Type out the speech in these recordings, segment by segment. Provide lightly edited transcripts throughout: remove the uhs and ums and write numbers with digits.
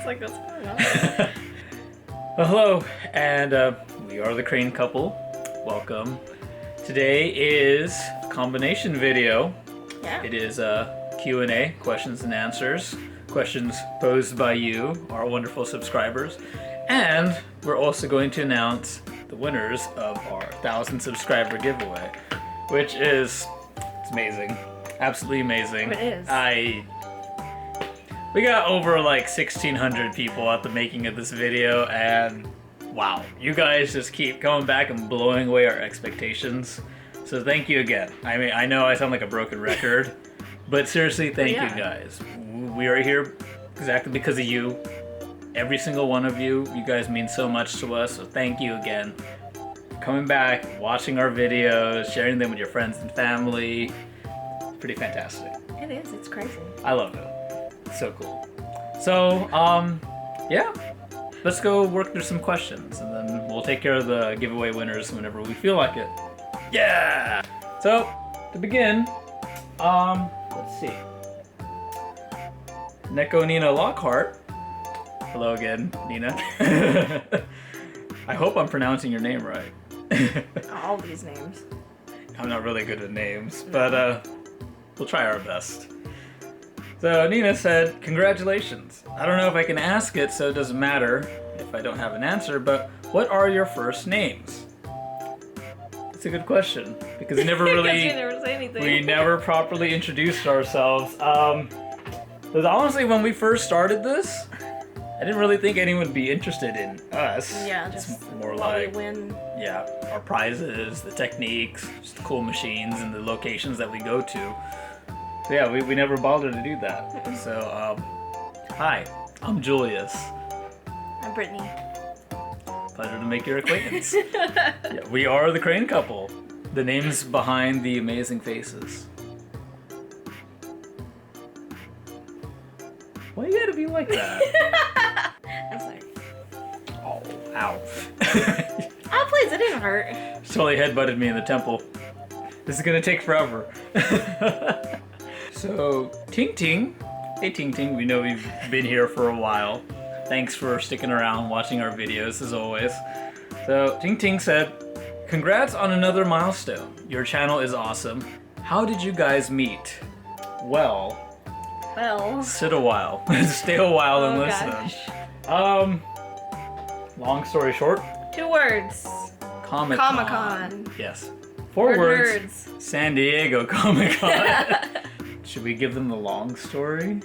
like, what's going on? Well, hello, and we are the Crane Couple. Welcome. Today is a combination video. Yeah. It is a Q&A, questions and answers. Questions posed by you, our wonderful subscribers. And we're also going to announce the winners of our 1,000 subscriber giveaway, which is it's amazing. Absolutely amazing. It is. We got over like 1,600 people at the making of this video, and wow, you guys just keep coming back and blowing away our expectations. So thank you again. I mean, I know I sound like a broken record, but seriously, thank you guys. We are here exactly because of you. Every single one of you. You guys mean so much to us, so thank you again. Coming back, watching our videos, sharing them with your friends and family. Pretty fantastic. It is. It's crazy. I love it. It's so cool. So, yeah. Let's go work through some questions, and then we'll take care of the giveaway winners whenever we feel like it. Yeah! So, to begin, let's see. Neko Nina Lockhart. Hello again, Nina. I hope I'm pronouncing your name right. All these names. I'm not really good at names, but we'll try our best. So Nina said, congratulations. I don't know if I can ask it, so it doesn't matter if I don't have an answer, but what are your first names? It's a good question, because we never really, you never say anything. we never properly introduced ourselves. Because honestly, when we first started this, I didn't really think anyone would be interested in us. Yeah, just it's more what like, we win. yeah, our prizes, the techniques, just the cool machines, and the locations that we go to. So yeah, we never bothered to do that. So, hi, I'm Julius. I'm Brittany. Pleasure to make your acquaintance. Yeah, we are the Crane Couple, the names behind the amazing faces. Why you gotta be like that? I'm sorry. Oh, ow. Oh, please, it didn't hurt. Totally headbutted me in the temple. This is gonna take forever. So, Ting Ting. Hey Ting Ting, we know you've been here for a while. Thanks for sticking around, watching our videos as always. So, Ting Ting said, congrats on another milestone. Your channel is awesome. How did you guys meet? Well, sit a while. Stay a while and listen. Gosh. Long story short. 2 words. Comic-Con. Comic-Con. Yes. 4 We're words. nerds. San Diego Comic-Con. Should we give them the long story?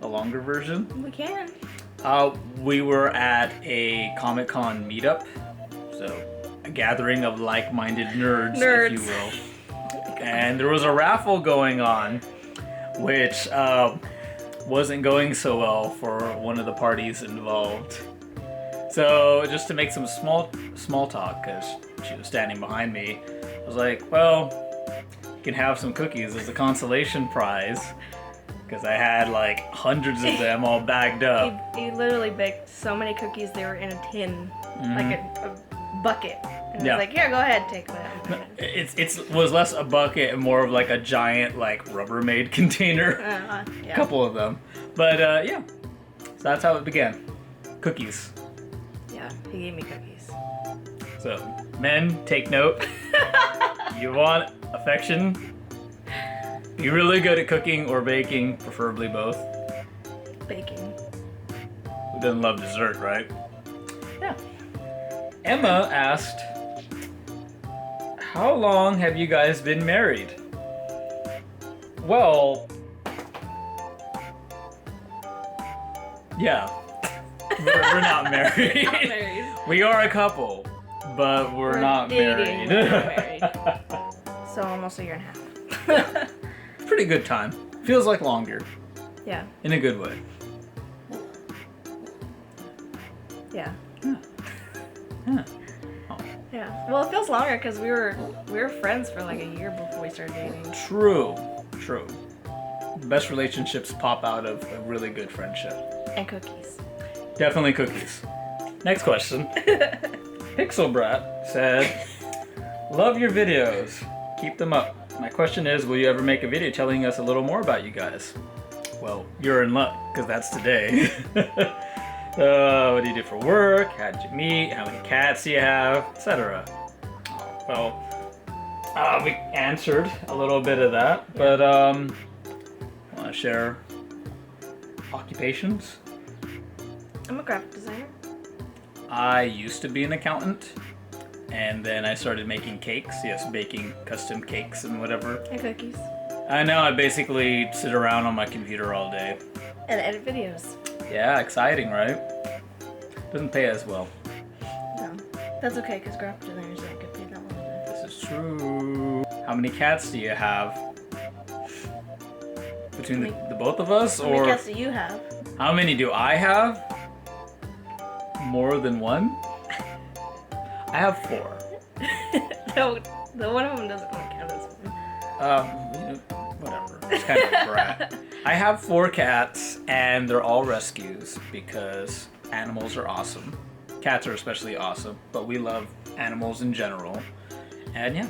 A longer version? We can. We were at a Comic-Con meetup. So, a gathering of like-minded nerds, if you will. And there was a raffle going on, which wasn't going so well for one of the parties involved. So just to make some small talk, because she was standing behind me, I was like, well, you can have some cookies as a consolation prize, because I had like hundreds of them all bagged up. He literally baked so many cookies, they were in a tin, like a bucket. And I was like, here, go ahead, take them. It was less a bucket and more of like a giant like Rubbermaid container. Yeah. A couple of them. But yeah, so that's how it began. Cookies. Yeah, he gave me cookies. So, men, take note. You want affection? Be really good at cooking or baking, preferably both. Baking. Who doesn't love dessert, right? Yeah. Emma asked, how long have you guys been married? Well, yeah, we're not married. Not married. We are a couple, but we're not dating, married. we're not married. So almost a year and a half. Pretty good time. Feels like longer. Yeah. In a good way. Yeah. Yeah. Yeah. Well, it feels longer because we were friends for like a year before we started dating. True. The best relationships pop out of a really good friendship. And cookies. Definitely cookies. Next question. Pixel Brat said, love your videos. Keep them up. My question is, will you ever make a video telling us a little more about you guys? Well, you're in luck, because that's today. What do you do for work? How did you meet? How many cats do you have? Etc. Well, we answered a little bit of that, but want to share occupations? I'm a graphic designer. I used to be an accountant, and then I started making cakes. Yes, baking custom cakes and whatever. And cookies. I know, I basically sit around on my computer all day. And edit videos. Yeah, exciting, right? Doesn't pay as well. No. That's okay, because graphic designers don't get paid that well either. This is true. How many cats do you have? Between the both of us? How many cats do you have? How many do I have? More than one? I have 4. No, the one of them doesn't really count as one. Whatever. It's kind of a brat. I have 4 cats, and they're all rescues because animals are awesome. Cats are especially awesome, but we love animals in general. And yeah,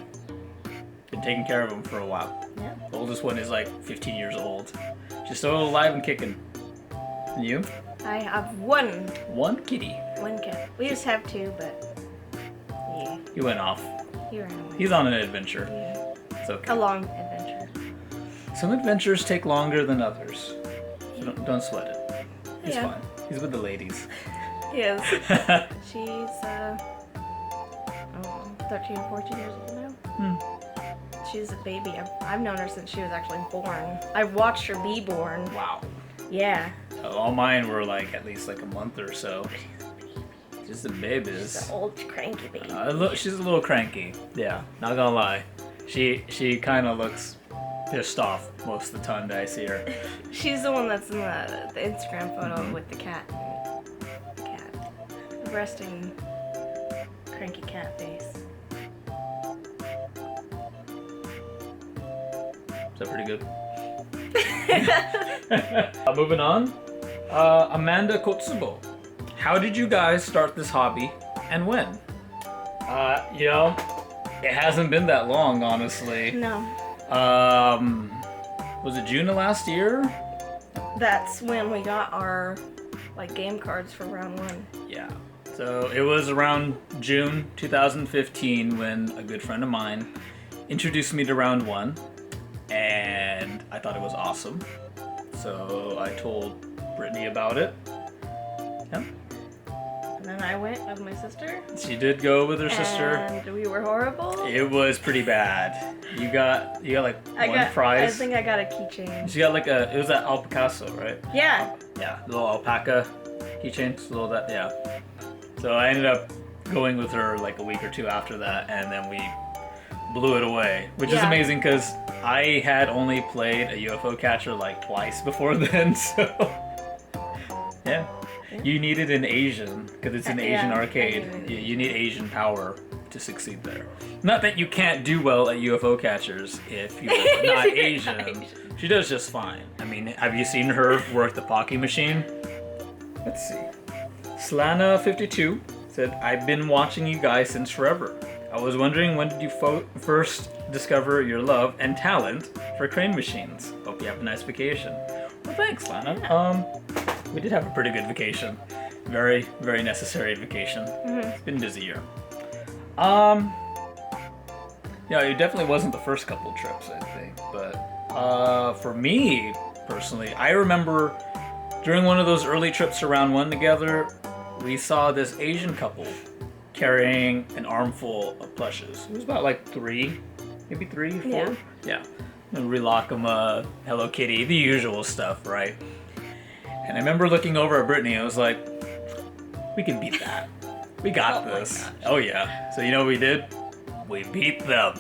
been taking care of them for a while. Yeah. The oldest one is like 15 years old. She's still alive and kicking. And you? I have one. One kitty. One cat. We just have 2, but yeah. He went off. He ran away. He's on an adventure. Yeah. It's okay. A long adventure. Some adventures take longer than others. So don't sweat it. He's Yeah. fine. He's with the ladies. He is. She's 13 or 14 years old now. She's a baby. I've known her since she was actually born. I've watched her be born. Wow. Yeah. All mine were like at least like a month or so. Just the babies. She's an old cranky baby. She's a little cranky. Yeah, not gonna lie. She kind of looks pissed off most of the time that I see her. She's the one that's in the Instagram photo with the cat. The cat. The resting cranky cat face. Is that pretty good? Moving on. Amanda Kotsubo. How did you guys start this hobby and when? It hasn't been that long, honestly. No. Was it June of last year? That's when we got our game cards for round 1. Yeah. So it was around June 2015 when a good friend of mine introduced me to round 1, and I thought it was awesome. So I told Brittany about it. Yeah. And then I went with my sister. She did go with her sister. And we were horrible. It was pretty bad. You got like one prize. I think I got a keychain. She got like it was that alpacaso, right? Yeah. Yeah, little alpaca keychain, little that, yeah. So I ended up going with her like a week or 2 after that, and then we blew it away, which is amazing because I had only played a UFO catcher like twice before then, so yeah. You needed an Asian because it's an Asian arcade. You need Asian power to succeed there. Not that you can't do well at UFO catchers if you're not Asian. She does just fine. I mean, have you seen her work the Pocky machine? Let's see. Slana52 said, I've been watching you guys since forever. I was wondering, when did you first discover your love and talent for crane machines? Hope you have a nice vacation. Well, thanks, Lana. We did have a pretty good vacation. Very, very necessary vacation. It's been a busy year. Yeah, it definitely wasn't the first couple trips, I think. But for me, personally, I remember during one of those early trips to round 1 together, we saw this Asian couple carrying an armful of plushes. It was about like 3, maybe 3, 4? Yeah. And relock them, Hello Kitty, the usual stuff, right? And I remember looking over at Brittany, I was like, we can beat that. We got this. Oh yeah. So you know what we did? We beat them.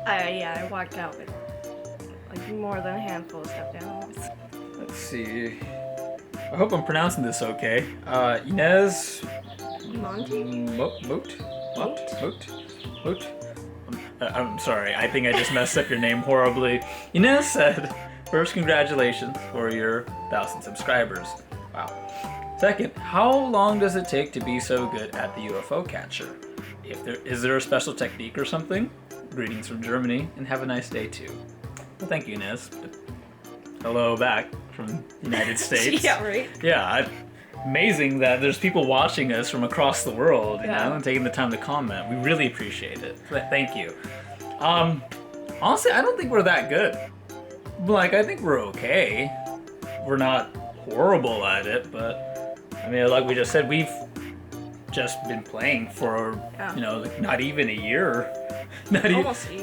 I walked out with like more than a handful of stuffed animals. Let's see. I hope I'm pronouncing this okay. Inez Moat. I'm sorry, I think I just messed up your name horribly. Inez said, first, congratulations for your 1,000 subscribers. Wow. Second, how long does it take to be so good at the UFO catcher? Is there a special technique or something? Greetings from Germany, and have a nice day too. Well, thank you, Inez. Hello back from the United States. Yeah, right? Yeah, amazing that there's people watching us from across the world, you Yeah. know, and taking the time to comment. We really appreciate it. Thank you. Honestly, I don't think we're that good. Like, I think we're okay. We're not horrible at it, but I mean, like we just said, we've just been playing for, you know, like not even a year.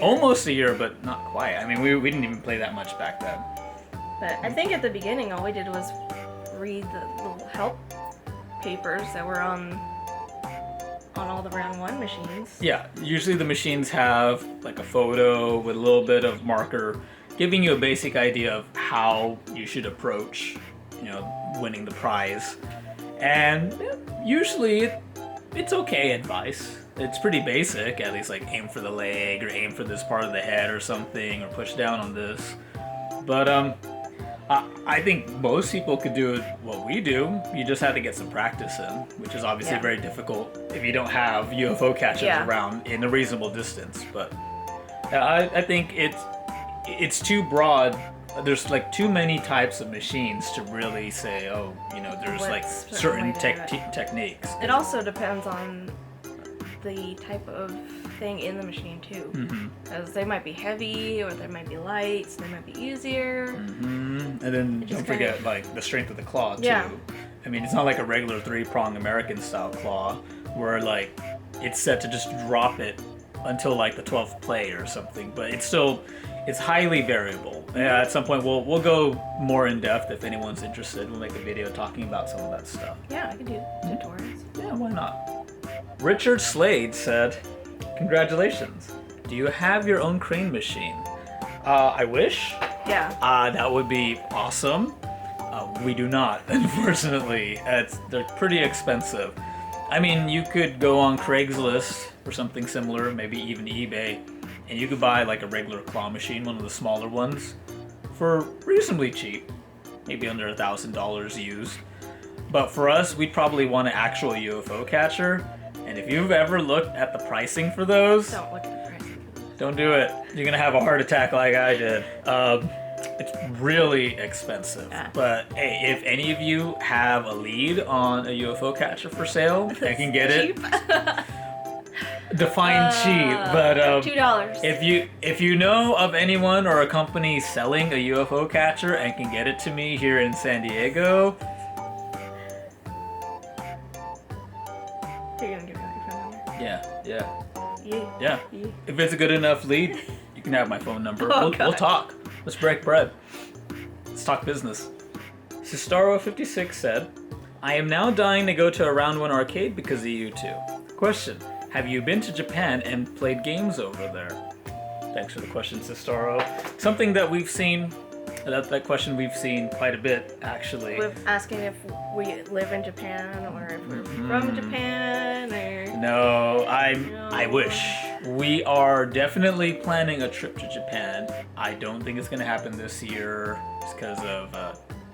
Almost a year, but not quite. I mean, we didn't even play that much back then. But I think at the beginning, all we did was read the little help papers that were on all the round 1 machines. Yeah, usually the machines have like a photo with a little bit of marker, giving you a basic idea of how you should approach, you know, winning the prize. And usually it's okay advice. It's pretty basic, at least, like aim for the leg or aim for this part of the head or something, or push down on this. But I think most people could do what we do. You just have to get some practice in, which is obviously very difficult if you don't have UFO catchers around in a reasonable distance. But I think it's too broad. There's like too many types of machines to really say, oh, you know, there's like certain techniques. It also depends on the type of thing in the machine too, because they might be heavy or they might be light, so they might be easier. And then don't forget like the strength of the claw too. Yeah. I mean, it's not like a regular 3-prong American style claw where like it's set to just drop it until like the 12th play or something, but it's highly variable. Yeah, at some point we'll go more in depth if anyone's interested. We'll make a video talking about some of that stuff. Yeah, I can do tutorials. Yeah, why not? Richard Slade said, "Congratulations. Do you have your own crane machine?" I wish. Yeah. That would be awesome. We do not, unfortunately. They're pretty expensive. I mean, you could go on Craigslist or something similar, maybe even eBay, and you could buy like a regular claw machine, one of the smaller ones, for reasonably cheap, maybe under $1,000 used. But for us, we'd probably want an actual UFO catcher. And if you've ever looked at the pricing for those, Don't look at the pricing. don't do it. You're gonna have a heart attack like I did. It's really expensive. Yeah. But hey, if any of you have a lead on a UFO catcher for sale, I can get it. Define cheap, but $2. if you know of anyone or a company selling a UFO catcher and can get it to me here in San Diego, You're gonna give me your phone number. yeah. Yeah. If it's a good enough lead, you can have my phone number. Oh, we'll talk. Let's break bread. Let's talk business. Sistaro56 said, "I am now dying to go to a round 1 arcade because of you two. Question: have you been to Japan and played games over there?" Thanks for the question, Sistaro. Something that we've seen. That question we've seen quite a bit, actually. With asking if we live in Japan or if we're from Japan or... No, I wish. We are definitely planning a trip to Japan. I don't think it's going to happen this year just because of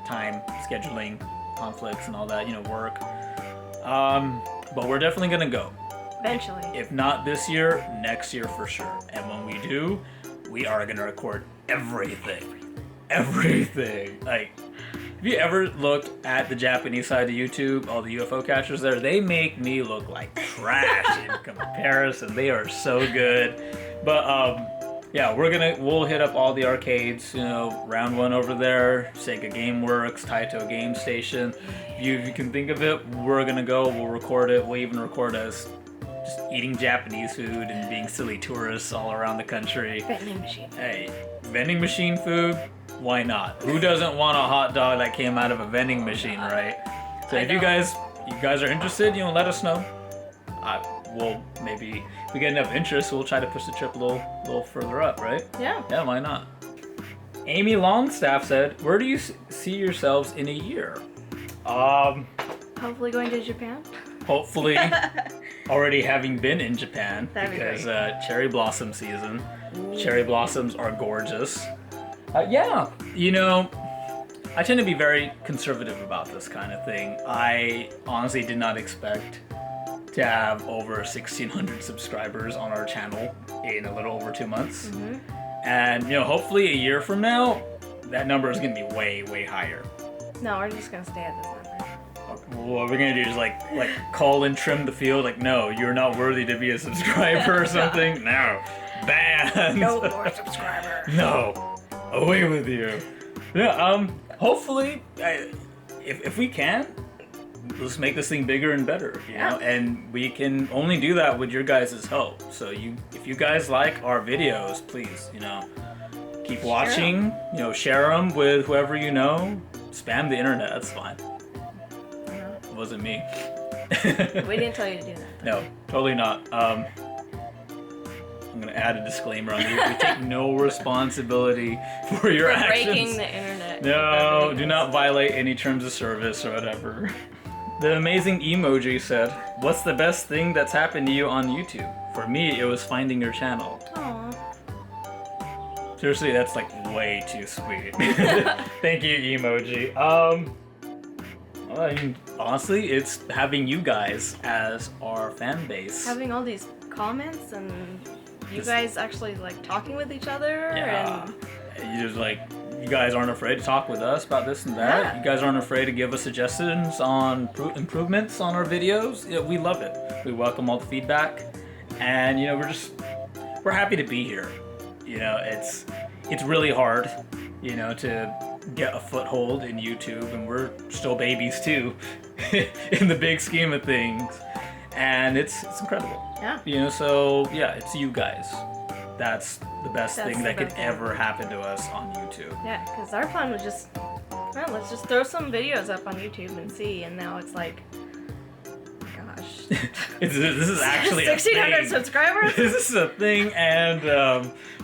time, scheduling, conflicts and all that, you know, work. But we're definitely going to go. Eventually. If not this year, next year for sure. And when we do, we are going to record everything. Like, have you ever looked at the Japanese side of YouTube, all the UFO catchers there? They make me look like trash in comparison. They are so good. But yeah, we'll hit up all the arcades, you know, round 1 over there, Sega GameWorks, Taito Game Station. If you can think of it, we're gonna go, we'll record it, we'll even record us just eating Japanese food and being silly tourists all around the country. Vending machine. Hey, vending machine food? Why not? Who doesn't want a hot dog that came out of a vending machine, right? So if you guys are interested, you know, let us know. We'll maybe if we get enough interest, we'll try to push the trip a little further up, right? Yeah. Yeah, why not? Amy Longstaff said, "Where do you see yourselves in a year?" Hopefully going to Japan. Hopefully already having been in Japan because cherry blossom season. Ooh. Cherry blossoms are gorgeous. Yeah, you know, I tend to be very conservative about this kind of thing. I honestly did not expect to have over 1,600 subscribers on our channel in a little over 2 months. Mm-hmm. And, you know, hopefully a year from now, that number is going to be way, way higher. No, we're just going to stay at this number. what we're gonna do is like call and trim the field. Like, no, you're not worthy to be a subscriber or something. No, ban. No more subscribers. No, away with you. Yeah. Hopefully, if we can, let's make this thing bigger and better. You know, and we can only do that with your guys' help. So if you guys like our videos, please, keep watching. Share them with whoever you know. Spam the internet. That's fine. It wasn't me. We didn't tell you to do that. No, totally not. I'm gonna add a disclaimer on here. We take no responsibility for your actions. Breaking the internet. No, do not violate any terms of service or whatever. The amazing emoji said, "What's the best thing that's happened to you on YouTube?" For me, it was finding your channel. Aww. Seriously, that's like way too sweet. Thank you, emoji. I mean, honestly, it's having you guys as our fan base. Having all these comments and you guys actually like talking with each other. Yeah. And you guys aren't afraid to talk with us about this and that. Yeah. You guys aren't afraid to give us suggestions on improvements on our videos. We love it. We welcome all the feedback, and we're happy to be here. It's really hard, to get a foothold in YouTube, and we're still babies too, in the big scheme of things, and it's incredible. Yeah. So yeah, it's you guys. That's the best thing that could ever happen to us on YouTube. Yeah, because our plan was just, let's just throw some videos up on YouTube and see, and now it's like, gosh. This is actually 1,600 subscribers? This is a thing, and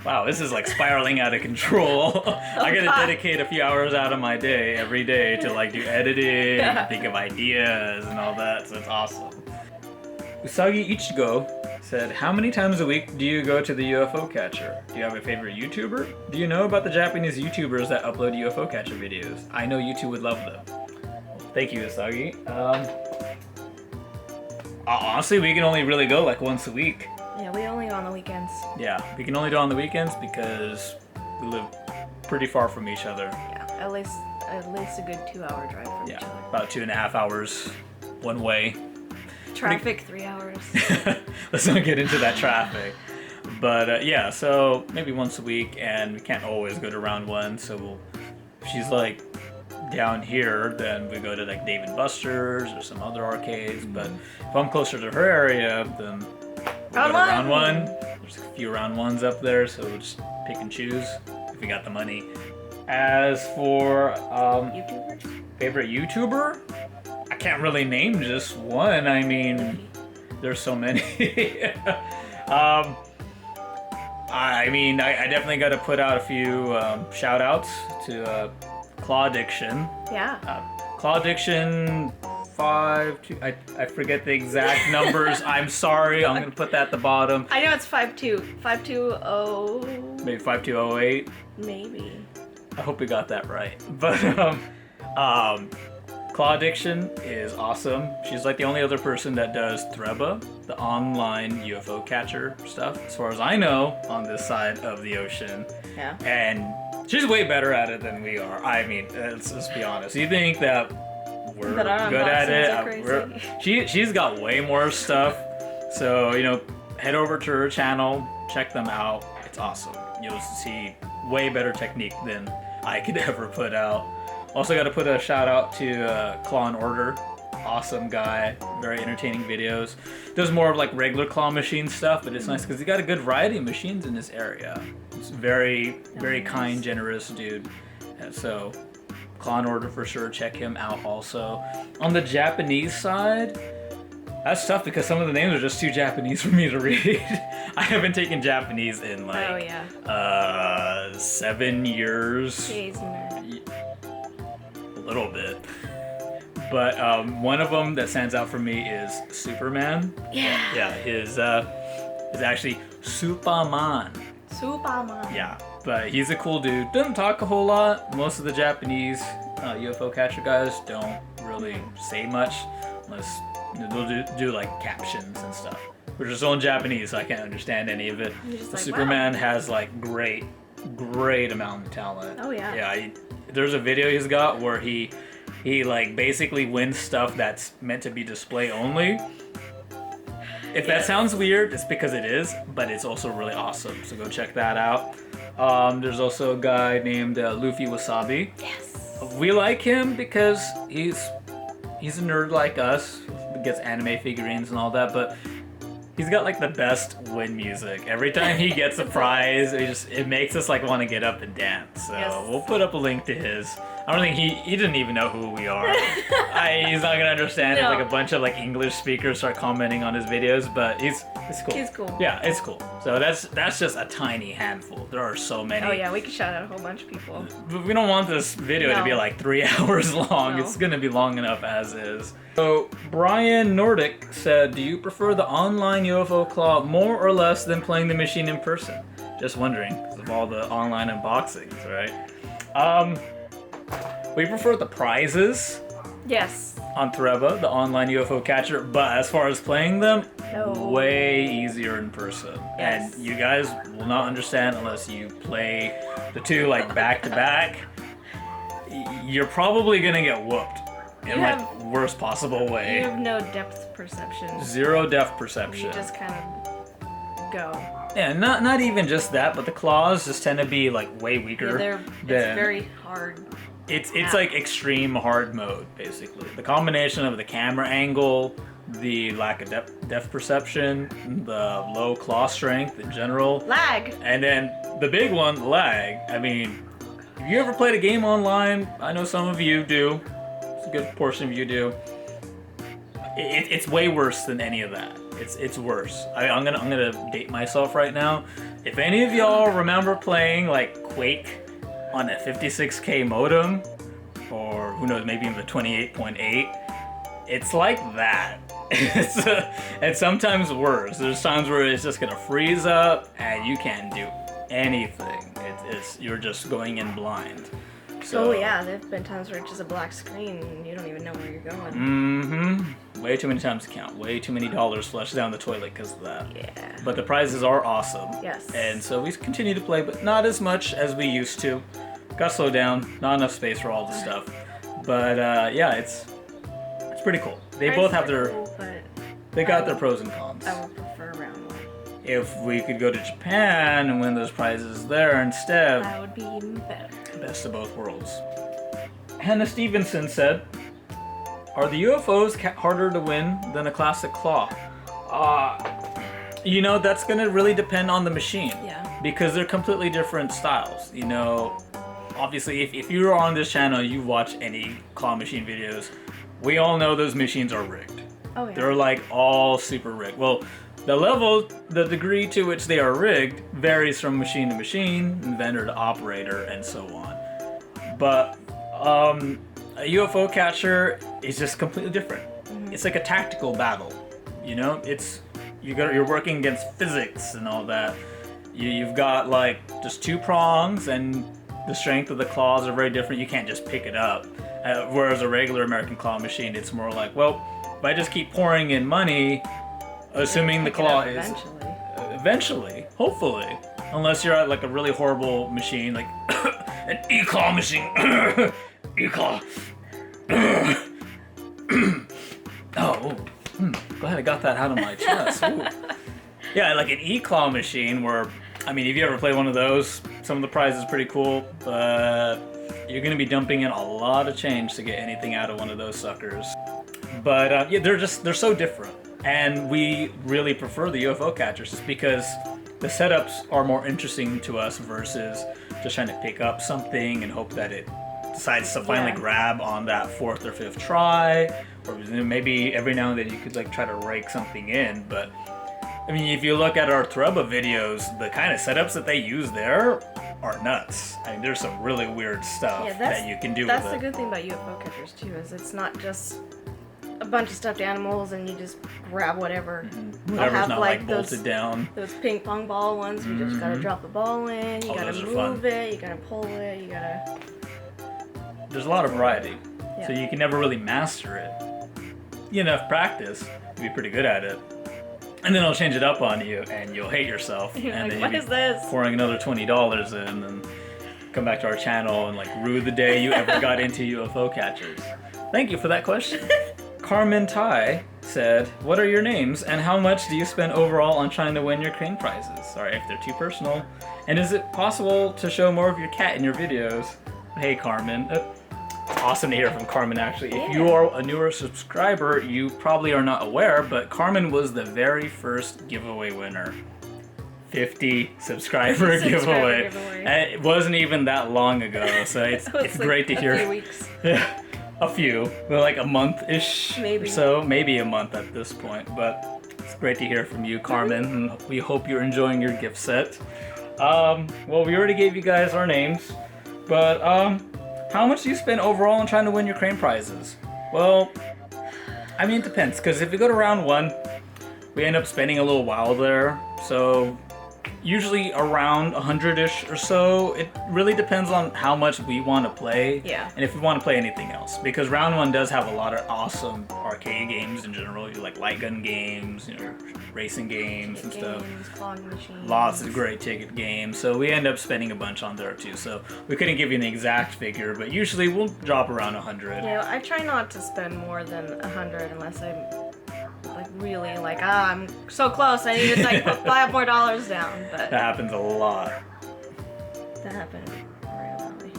wow, this is like spiraling out of control. I gotta dedicate a few hours out of my day every day to do editing, think of ideas and all that, so it's awesome. Usagi Ichigo said, "How many times a week do you go to the UFO catcher? Do you have a favorite YouTuber? Do you know about the Japanese YouTubers that upload UFO catcher videos? I know YouTube would love them." Thank you, Usagi. Honestly, we can only really go once a week. Yeah, we only go on the weekends. Yeah, we can only do it on the weekends because we live pretty far from each other. Yeah, at least a good 2-hour drive from each other. About 2.5 hours one way. Traffic, 3 hours. Let's not get into that traffic. But yeah, so maybe once a week, and we can't always go to round one, so if she's down here, then we go to Dave and Buster's or some other arcades. But if I'm closer to her area, then we'll go to round one. There's a few round ones up there, so we'll just pick and choose if we got the money. As for YouTubers? Favorite YouTuber? I can't really name just one. I mean, there's so many. I definitely got to put out a few shout outs to Claw Diction. Yeah. Claw Diction I forget the exact numbers. I'm sorry. I'm going to put that at the bottom. I know it's 520. 520. Maybe 5208. Maybe. I hope we got that right. But Claw Diction is awesome. She's the only other person that does Treba, the online UFO catcher stuff, as far as I know, on this side of the ocean. Yeah. And she's way better at it than we are. I mean, let's just be honest. You think that we're good at it? She's got way more stuff. So, head over to her channel, check them out. It's awesome. You'll see way better technique than I could ever put out. Also got to put a shout out to Claw and Order. Awesome guy, very entertaining videos. Does more of regular claw machine stuff, but it's nice because he got a good variety of machines in this area. He's very kind, generous dude. And so, Claw and Order for sure, check him out also. On the Japanese side, that's tough because some of the names are just too Japanese for me to read. I haven't taken Japanese in 7 years. Jeez, nerd. A little bit. But one of them that stands out for me is Superman. Yeah. Yeah, is actually Superman. Superman. Yeah, but he's a cool dude. Doesn't talk a whole lot. Most of the Japanese UFO catcher guys don't really say much unless they'll do captions and stuff, which is all in Japanese, so I can't understand any of it. But Superman has great amount of talent. Oh yeah. Yeah, there's a video he's got where he He like basically wins stuff that's meant to be display only. If that sounds weird, it's because it is, but it's also really awesome. So go check that out. There's also a guy named Luffy Wasabi. Yes. We like him because he's a nerd like us. He gets anime figurines and all that, but he's got like the best win music. Every time he gets a prize, it makes us like want to get up and dance. So we'll put up a link to his. I don't think he didn't even know who we are. He's not gonna understand if like a bunch of like English speakers start commenting on his videos, but it's cool. He's cool. Yeah, it's cool. So that's just a tiny handful. There are so many. Oh yeah, we could shout out a whole bunch of people. But we don't want this video to be like 3 hours long. No. It's gonna be long enough as is. So Brian Nordic said, "Do you prefer the online UFO claw more or less than playing the machine in person?" Just wondering, because of all the online unboxings, right? We prefer the prizes. Yes. On Threba, the online UFO catcher, but as far as playing them, No. way easier in person. Yes. And you guys will not understand unless you play the two like back to back. You're probably gonna get whooped in like worst possible way. You have no depth perception. Zero depth perception. You just kind of go. Yeah, not even just that, but the claws just tend to be like way weaker. Yeah, it's very hard. It's like extreme hard mode, basically. The combination of the camera angle, the lack of depth perception, the low claw strength in general. Lag! And then the big one, lag. I mean, have you ever played a game online? I know some of you do. It's a good portion of you do. It's way worse than any of that. It's worse. I'm gonna date myself right now. If any of y'all remember playing like Quake on a 56K modem, or who knows, maybe even the 28.8, it's like that. It's sometimes worse. There's times where it's just gonna freeze up and you can't do anything. You're just going in blind. So, oh yeah, there've been times where it's just a black screen and you don't even know where you're going. Mm-hmm. Way too many times to count. Way too many dollars flushed down the toilet because of that. Yeah. But the prizes are awesome. Yes. And so we continue to play, but not as much as we used to. Got slowed down. Not enough space for all the stuff. But yeah, it's pretty cool. They both have their. Cool, but they got their pros and cons. I would prefer round one. If we could go to Japan and win those prizes there instead. That would be even better. Best of both worlds. Hannah Stevenson said, "Are the UFOs harder to win than a classic claw?" You know, that's gonna really depend on the machine. Yeah. Because they're completely different styles. You know, obviously, if you're on this channel, you watch any claw machine videos, we all know those machines are rigged. Oh yeah. They're like all super rigged. Well, the degree to which they are rigged varies from machine to machine, and vendor to operator, and so on. But a UFO catcher is just completely different. Mm-hmm. It's like a tactical battle. You know, you're working against physics and all that. You've got like just two prongs, and the strength of the claws are very different. You can't just pick it up. Whereas a regular American claw machine, it's more like, well, if I just keep pouring in money, assuming the claw is eventually, hopefully, unless you're at like a really horrible machine, like an e-claw machine. E-claw. Go ahead, I got that out of my chest. Ooh. Yeah, like an e-claw machine where, I mean, if you ever play one of those, some of the prizes are pretty cool, but you're gonna be dumping in a lot of change to get anything out of one of those suckers. But yeah, they're so different. And we really prefer the UFO catchers just because the setups are more interesting to us versus just trying to pick up something and hope that it decides to finally grab on that fourth or fifth try, or maybe every now and then you could like try to rake something in. But I mean, if you look at our Threba videos, the kind of setups that they use there are nuts. I mean, there's some really weird stuff that you can do with it. That's the good thing about UFO catchers too, is it's not just a bunch of stuffed animals and you just grab whatever. Whatever's not like bolted down. Those ping pong ball ones, you just gotta drop the ball in, you gotta move it, you gotta pull it, you gotta... There's a lot of variety, so you can never really master it. You get enough practice, you'll be pretty good at it. And then it'll change it up on you and you'll hate yourself. You're and like, then what is this? Pouring another $20 in and come back to our channel and like rue the day you ever got into UFO catchers. Thank you for that question. Carmen Tai said, "What are your names and how much do you spend overall on trying to win your crane prizes?" Sorry if they're too personal. And is it possible to show more of your cat in your videos? Hey, Carmen. It's awesome to hear from Carmen, actually. If you are a newer subscriber, you probably are not aware, but Carmen was the very first giveaway winner. 50 subscriber giveaway. And it wasn't even that long ago, so it's great to hear. A few weeks. Yeah, a few. Well, like a month-ish. Maybe. So maybe a month at this point, but it's great to hear from you, Carmen, and we hope you're enjoying your gift set. Well, we already gave you guys our names, but how much do you spend overall on trying to win your crane prizes? Well, I mean, it depends, because if we go to round 1, we end up spending a little while there, so usually around 100-ish or so. It really depends on how much we want to play, and if we want to play anything else, because round 1 does have a lot of awesome arcade games in general. You like light gun games, racing games and stuff. Lots of great ticket games, so we end up spending a bunch on there too. So we couldn't give you an exact figure, but usually we'll drop around 100. Yeah, I try not to spend more than 100 unless I'm like really like, I'm so close, I need to like put $5 more down. But that happens a lot. That happened regularly.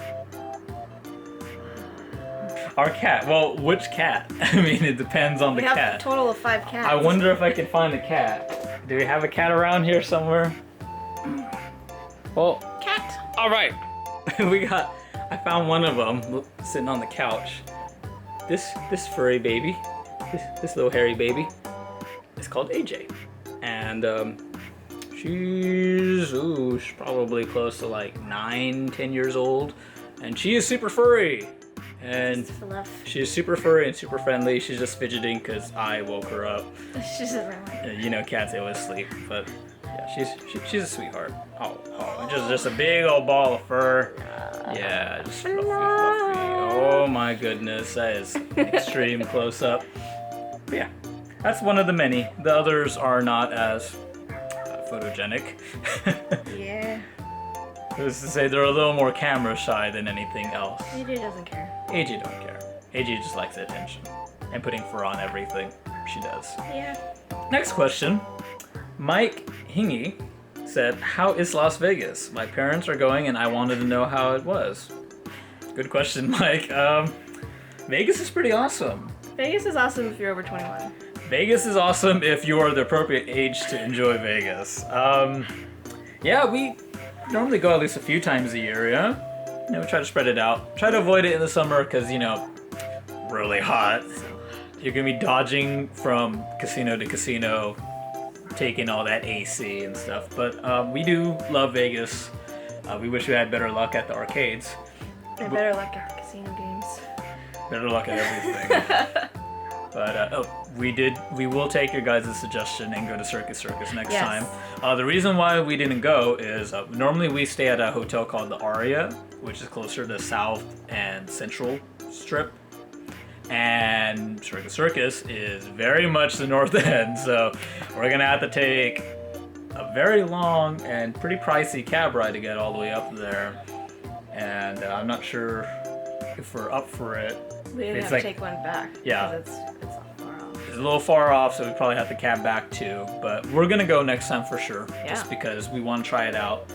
Our cat. Well, which cat? I mean, it depends on the cat. We have a total of 5 cats. I wonder if I can find a cat. Do we have a cat around here somewhere? Well, cat. All right. I found one of them sitting on the couch. This furry baby, this little hairy baby, is called AJ, and she's probably close to like 9-10 years old, and she is super furry. And she's super furry and super friendly. She's just fidgeting because I woke her up. She's around. You know, cats, they always sleep, but yeah, she's a sweetheart. Oh, just a big old ball of fur. Yeah, just fluffy. Oh my goodness, that is an extreme close up. But yeah, that's one of the many. The others are not as photogenic. Yeah. Who's to say they're a little more camera shy than anything else. AJ doesn't care. AJ don't care. AJ just likes the attention and putting fur on everything. She does. Yeah. Next question. Mike Hingy said, "How is Las Vegas? My parents are going and I wanted to know how it was." Good question, Mike. Vegas is pretty awesome. Vegas is awesome if you're over 21. Vegas is awesome if you are the appropriate age to enjoy Vegas. Yeah, we normally go at least a few times a year, yeah? We try to spread it out. Try to avoid it in the summer because, really hot. You're going to be dodging from casino to casino, taking all that AC and stuff. But we do love Vegas. We wish we had better luck at the arcades. And better luck at the casino games. Better luck at everything. But we will take your guys' suggestion and go to Circus next time. The reason why we didn't go is normally we stay at a hotel called the Aria, which is closer to South and Central Strip. And Circus is very much the north end, so we're gonna have to take a very long and pretty pricey cab ride to get all the way up there. And I'm not sure if we're up for it. We have to take one back. Yeah. It's far off. It's a little far off, so we probably have to cab back too. But we're gonna go next time for sure, just because we want to try it out.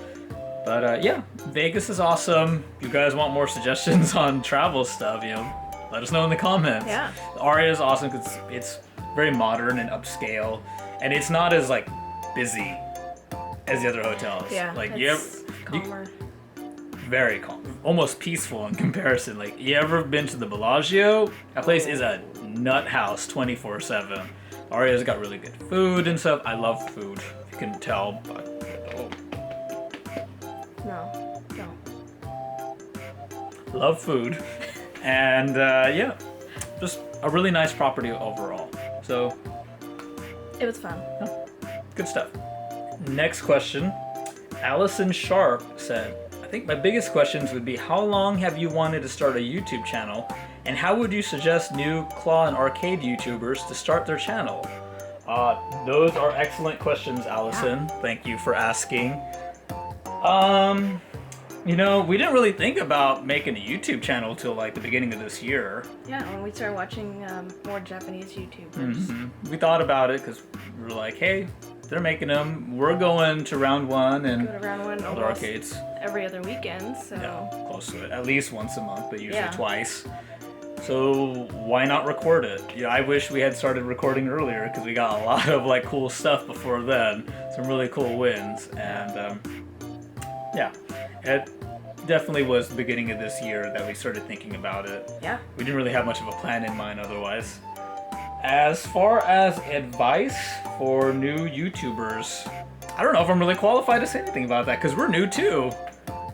But yeah, Vegas is awesome. If you guys want more suggestions on travel stuff, let us know in the comments. Yeah. The Aria is awesome because it's very modern and upscale, and it's not as busy as the other hotels. Yeah. Calmer. Very calm, almost peaceful in comparison. You ever been to the Bellagio? That place is a nut house 24/7. Aria's got really good food and stuff. I love food, if you can tell. But No, don't. Love food, and just a really nice property overall. So it was fun. Good stuff. Next question. Allison Sharp said, "I think my biggest questions would be, how long have you wanted to start a YouTube channel, and how would you suggest new claw and arcade YouTubers to start their channel?" Those are excellent questions, Allison. Thank you for asking. You know, we didn't really think about making a YouTube channel till like the beginning of this year. Yeah, when we started watching more Japanese YouTubers. Mm-hmm. We thought about it because we were like, hey, they're making them. We're going to round one and Go to round one other arcades every other weekend. So yeah, close to it. At least once a month, but usually Yeah. twice. So why not record it? Yeah, I wish we had started recording earlier because we got a lot of like cool stuff before then. Some really cool wins, and yeah, it definitely was the beginning of this year that we started thinking about it. yeah. We didn't really have much of a plan in mind otherwise. As far as advice for new YouTubers, I don't know if I'm really qualified to say anything about that because we're new too.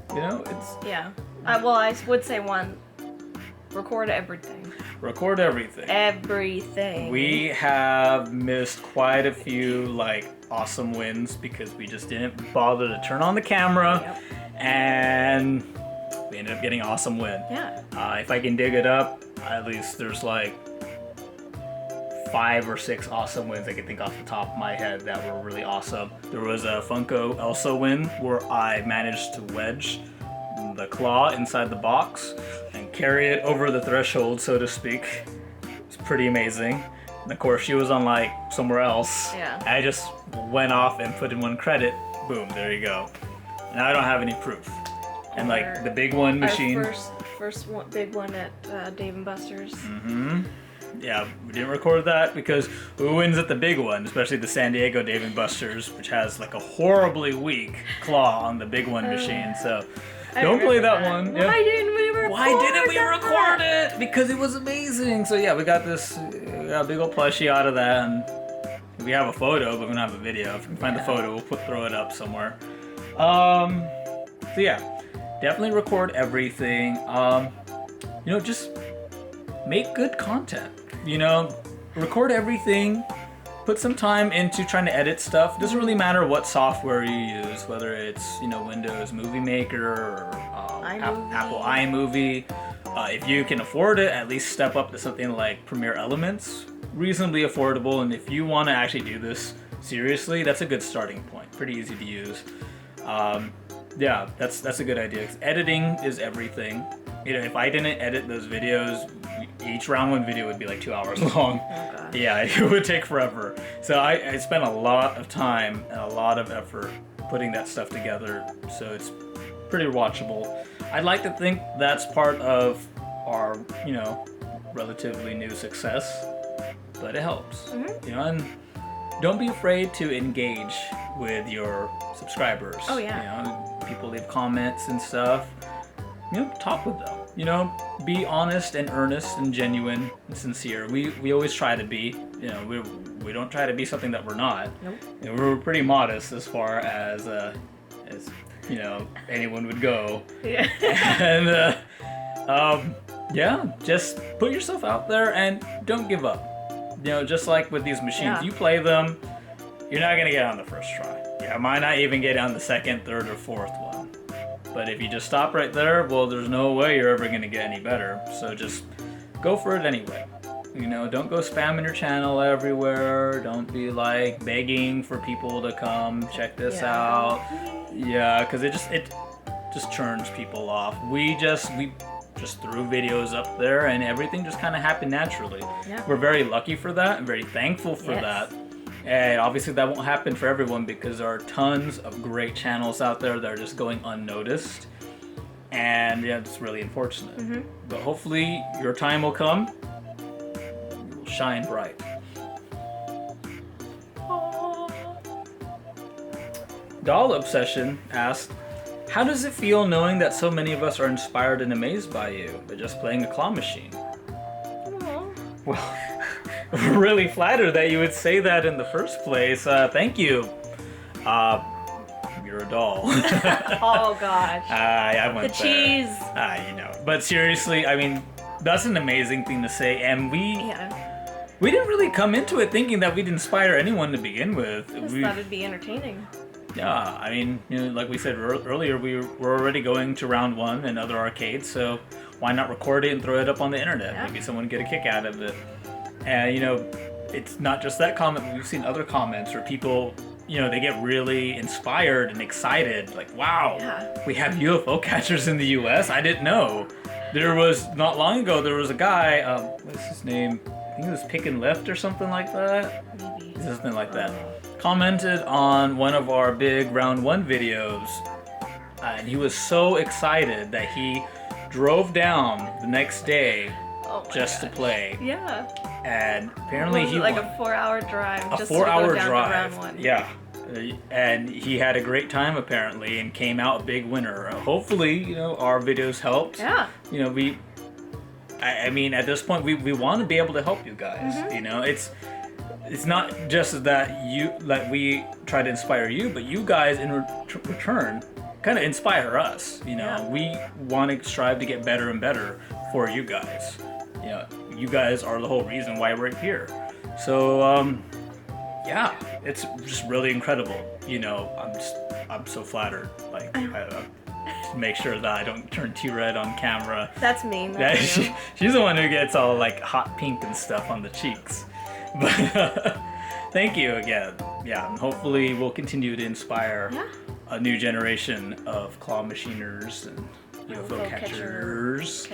You know, it's Yeah. Well, I would say record everything. record everything. Everything. We have missed quite a few like awesome wins because we just didn't bother to turn on the camera, Yep. and we ended up getting an awesome win. Yeah. If I can dig it up, at least there's like 5 or 6 awesome wins I can think off the top of my head that were really awesome. There was a Funko Elsa win where I managed to wedge the claw inside the box and carry it over the threshold, so to speak. It's pretty amazing. And of course, she was on like somewhere else. Yeah. I just went off and put in 1 credit. Boom, there you go. And I don't have any proof. And like the big one machine. Our first one, big one at Dave & Buster's. Mm-hmm. Yeah, we didn't record that because who wins at the big one, especially the San Diego Dave & Buster's, which has like a horribly weak claw on the big one machine. So don't play that one. Yeah. Why didn't we record it? Because it was amazing. So yeah, we got this a big old plushie out of that, and we have a photo, but we don't have a video. If we can find the photo, we'll throw it up somewhere. So yeah, definitely record everything. You know, just make good content. You know, record everything. Put some time into trying to edit stuff. It doesn't really matter what software you use, whether it's, you know, Windows Movie Maker or Apple iMovie. If you can afford it, at least step up to something like Premiere Elements. Reasonably affordable, and if you want to actually do this seriously, that's a good starting point. Pretty easy to use. Yeah, that's a good idea. 'Cause editing is everything. You know, if I didn't edit those videos, each round 1 video would be like 2 hours long. Oh, God. Yeah, it would take forever. So I spent a lot of time and a lot of effort putting that stuff together, so it's pretty watchable. I'd like to think that's part of our, you know, relatively new success, but it helps. You know, and don't be afraid to engage with your subscribers. Oh, yeah. You know, people leave comments and stuff. You know, talk with them. You know, be honest and earnest and genuine and sincere. We always try to be. You know, we don't try to be something that we're not. Nope. You know, we're pretty modest as far as you know, anyone would go. Yeah. And yeah, just put yourself out there and don't give up. You know, just like with these machines, Yeah. you play them, you're not gonna get on the first try. Yeah, might not even get on the second, third, or fourth one. But if you just stop right there, well, there's no way you're ever gonna get any better. So just go for it anyway. You know, don't go spamming your channel everywhere. Don't be like begging for people to come check this out. Yeah, because it just turns people off. We just threw videos up there and everything just kind of happened naturally. Yeah. We're very lucky for that and very thankful for that. And obviously that won't happen for everyone because there are tons of great channels out there that are just going unnoticed. And yeah, it's really unfortunate. But hopefully your time will come. You will shine bright. Doll Obsession asked, how does it feel knowing that so many of us are inspired and amazed by you by just playing a claw machine? Aw. Well, we're really flattered that you would say that in the first place. Thank you. You're a doll. Oh gosh. I went The there. cheese. You know. But seriously, I mean, that's an amazing thing to say, and we didn't really come into it thinking that we'd inspire anyone to begin with. I just thought it'd be entertaining. Yeah, I mean, you know, like we said earlier, we were already going to round 1 and other arcades, so why not record it and throw it up on the internet? Yeah. Maybe someone would get a kick out of it. And, you know, it's not just that comment, but we've seen other comments where people you know, they get really inspired and excited. Like, wow, Yeah. we have UFO catchers in the U.S. I didn't know. There was, not long ago, there was a guy, what's his name? I think it was Pick and Lift or something like that. Maybe. Something like that. Commented on one of our big round one videos, and he was so excited that he drove down the next day Oh my just to gosh. play. Yeah. And apparently Was it he like won. a 4-hour drive. A just 4-hour to go down drive. To round one. Yeah. And he had a great time apparently and came out a big winner. Hopefully, you know, our videos helped. Yeah. You know, I mean, at this point, we want to be able to help you guys. Mm-hmm. You know, it's not just that we try to inspire you, but you guys in return kind of inspire us. You know, Yeah. we want to strive to get better and better for you guys. You know, you guys are the whole reason why we're here. So, yeah, it's just really incredible. You know, I'm so flattered. Like, to make sure that I don't turn too red on camera. That's me. Yeah, That's you. she's the one who gets all like hot pink and stuff on the cheeks. But thank you again. Yeah, and hopefully we'll continue to inspire a new generation of claw machiners and UFO catchers.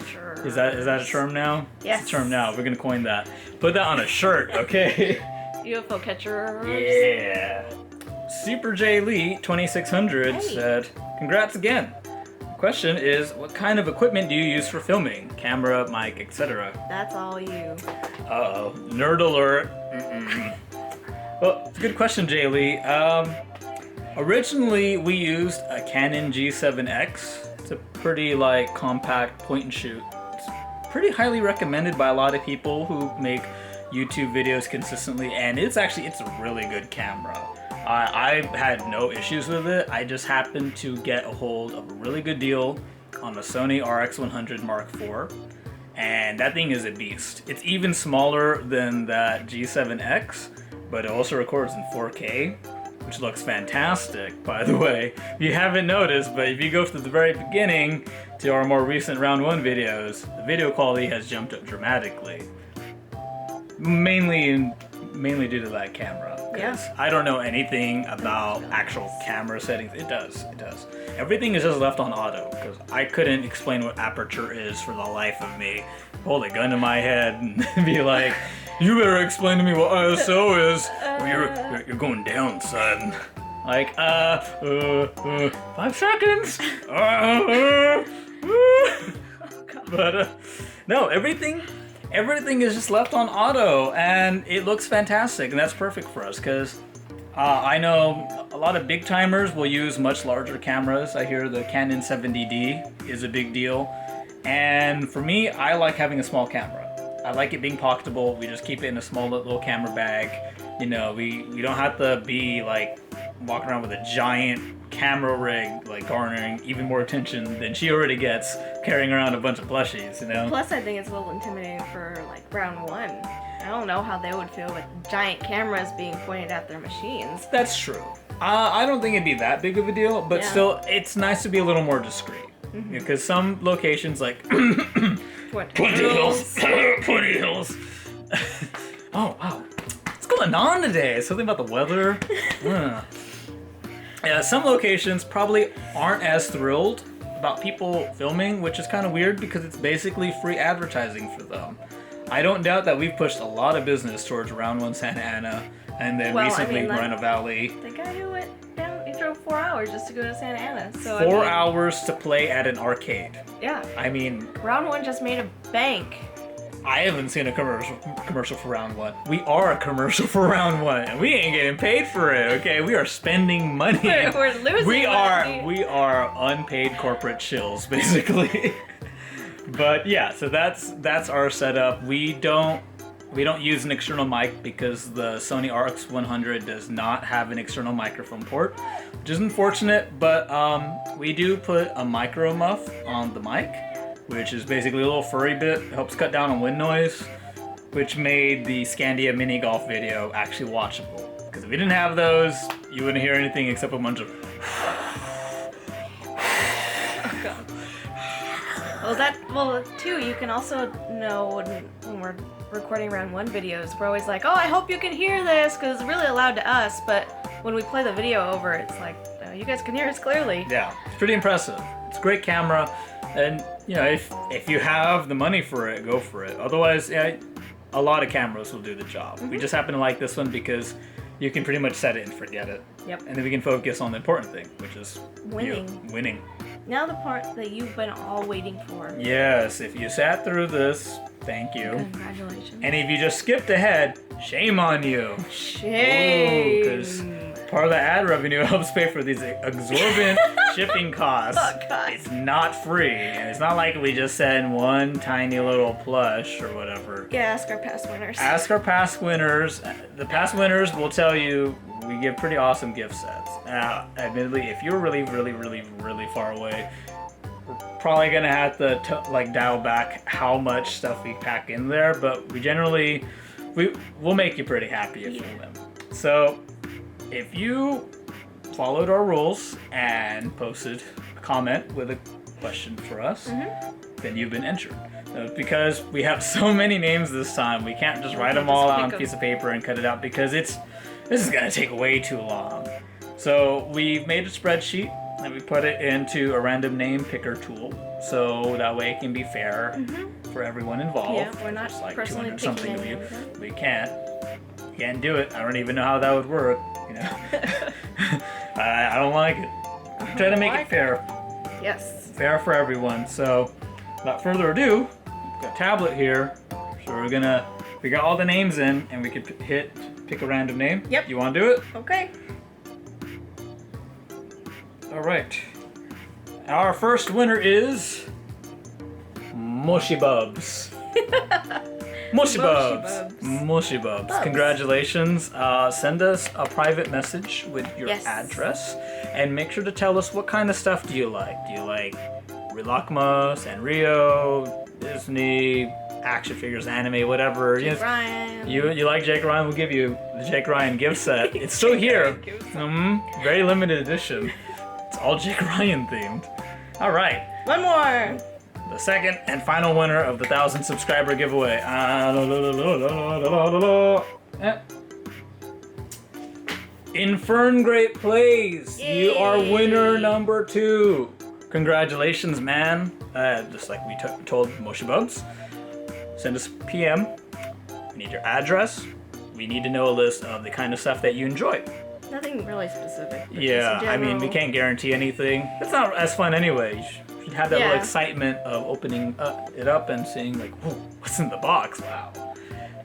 Is that a term now? Yes. It's a term now. We're gonna coin that. Put that on a shirt, okay? UFO catchers. Yeah. Super J Lee 2600 said, "Congrats again. Question is, what kind of equipment do you use for filming? Camera, mic, etc." That's all you. Uh-oh. Nerd alert. Well, it's a good question, Jay Lee. Originally, we used a Canon G7X. It's a pretty, like, compact point and shoot. It's pretty highly recommended by a lot of people who make YouTube videos consistently, and it's a really good camera. I had no issues with it. I just happened to get a hold of a really good deal on the Sony RX100 Mark IV, and that thing is a beast. It's even smaller than that G7X, but it also records in 4K, which looks fantastic, by the way. If you haven't noticed, but if you go to the very beginning to our more recent round one videos, the video quality has jumped up dramatically. Mainly due to that camera. Yeah. I don't know anything about actual camera settings. It does. Everything is just left on auto because I couldn't explain what aperture is for the life of me. Hold a gun to my head and be like, "You better explain to me what ISO is. Well, you're going down, son." Like, 5 seconds. But no, everything is just left on auto, and it looks fantastic, and that's perfect for us because I know a lot of big timers will use much larger cameras. I hear the Canon 70D is a big deal, and for me, I like having a small camera. I like it being pocketable. We just keep it in a small little camera bag. You know, we don't have to be like walking around with a giant camera rig, like garnering even more attention than she already gets carrying around a bunch of plushies, you know? Plus, I think it's a little intimidating for like round one. I don't know how they would feel with giant cameras being pointed at their machines. That's true. I don't think it'd be that big of a deal, but still, it's nice to be a little more discreet. Because some locations, like Puente Hills. Oh, wow. What's going on today? Something about the weather? Yeah, some locations probably aren't as thrilled about people filming, which is kind of weird because it's basically free advertising for them. I don't doubt that we've pushed a lot of business towards Round 1 Santa Ana and then recently Moreno Valley. The guy who went down, he drove 4 hours just to go to Santa Ana. So 4 hours to play at an arcade. Yeah. I mean, Round 1 just made a bank. I haven't seen a commercial for Round 1. We are a commercial for Round 1, and we ain't getting paid for it, okay? We are spending money. We're losing money. We are unpaid corporate shills, basically. But yeah, so that's our setup. We don't use an external mic because the Sony RX100 does not have an external microphone port, which is unfortunate, but we do put a micro muff on the mic, which is basically a little furry bit. It helps cut down on wind noise, which made the Scandia mini golf video actually watchable. Because if we didn't have those, you wouldn't hear anything except a bunch of... Well, too, you can also know when we're recording round 1 videos, we're always like, oh, I hope you can hear this, because it's really loud to us, but when we play the video over, it's like, you guys can hear us clearly. Yeah, it's pretty impressive. It's a great camera, and you know, if you have the money for it, go for it. Otherwise, yeah, a lot of cameras will do the job. We just happen to like this one because you can pretty much set it and forget it. Yep. And then we can focus on the important thing, which is Winning. Winning. Now the part that you've been all waiting for. Yes, if you sat through this, thank you. Congratulations. And if you just skipped ahead, shame on you. Shame. Because part of the ad revenue helps pay for these exorbitant shipping costs. Oh, God. It's not free, and it's not like we just send one tiny little plush or whatever. Yeah, ask our past winners. Ask our past winners. The past winners will tell you we give pretty awesome gift sets. Now, admittedly, if you're really, really, really, really far away, we're probably gonna have to like dial back how much stuff we pack in there. But we generally, we'll make you pretty happy if you win. So, if you followed our rules and posted a comment with a question for us, then you've been entered. Because we have so many names this time, we can't just write them all on a piece of paper and cut it out because this is gonna take way too long. So we've made a spreadsheet and we put it into a random name picker tool, so that way it can be fair for everyone involved. Yeah, we're not Just like personally 200 something picking of you. any of them. We can't do it. I don't even know how that would work. You know, I don't like it. Try to make it fair. Yes. Fair for everyone. So, without further ado, we've got a tablet here. So we got all the names in, and we could pick a random name. Yep. You want to do it? Okay. All right. Our first winner is Mushy Bubs. Mushy Bubs. Mushy Bubs. Congratulations. Send us a private message with your address, and make sure to tell us what kind of stuff do you like. Do you like Rilakma, Sanrio, Disney, action figures, anime, whatever? Jake Ryan. You like Jake Ryan? We'll give you the Jake Ryan gift set. It's still here. Very limited edition. It's all Jake Ryan themed. All right. One more. The second and final winner of the 1,000 subscriber giveaway. Infern Great Plays. Yay. You are winner number 2. Congratulations, man. Just like we told Moshi Bubs. Send us a PM. We need your address. We need to know a list of the kind of stuff that you enjoy. Nothing really specific. Yeah, I mean, we can't guarantee anything. It's not as fun anyway. You should have that little excitement of opening it up and seeing like, whoa, what's in the box? Wow.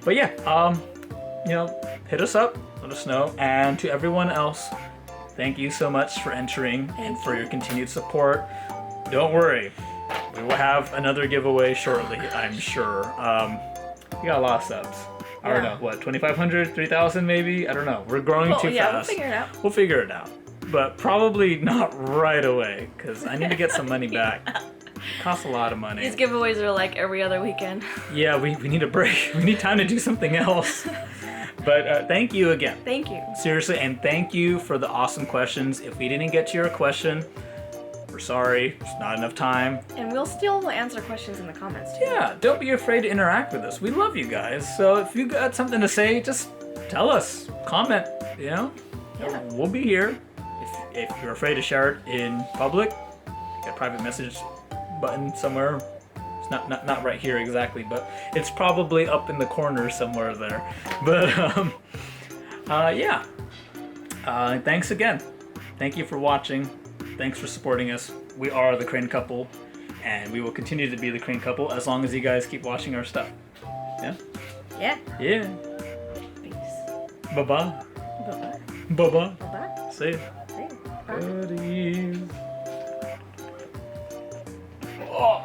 But yeah, you know, hit us up, let us know, and to everyone else, thank you so much for entering and for your continued support. Don't worry, we will have another giveaway shortly, I'm sure. We got a lot of subs. I don't know, what, 2,500, 3,000 maybe? I don't know. We're growing too fast. We'll figure it out. We'll figure it out. But probably not right away, because I need to get some money back. It costs a lot of money. These giveaways are like every other weekend. Yeah, we need a break. We need time to do something else. But thank you again. Thank you. Seriously, and thank you for the awesome questions. If we didn't get to your question, we're sorry. It's not enough time. And we'll still answer questions in the comments too. Yeah, don't be afraid to interact with us. We love you guys. So if you got something to say, just tell us. Comment, you know? Yeah. We'll be here. If you're afraid to share it in public, get a private message button somewhere. It's not right here exactly, but it's probably up in the corner somewhere there. But yeah. Thanks again. Thank you for watching. Thanks for supporting us. We are the Crane Couple, and we will continue to be the Crane Couple as long as you guys keep watching our stuff. Yeah? Yeah. Yeah. Peace. Bye-bye. Bye-bye. Bye-bye. Bye-bye. See ya. See you. Bye. Buddies. Oh.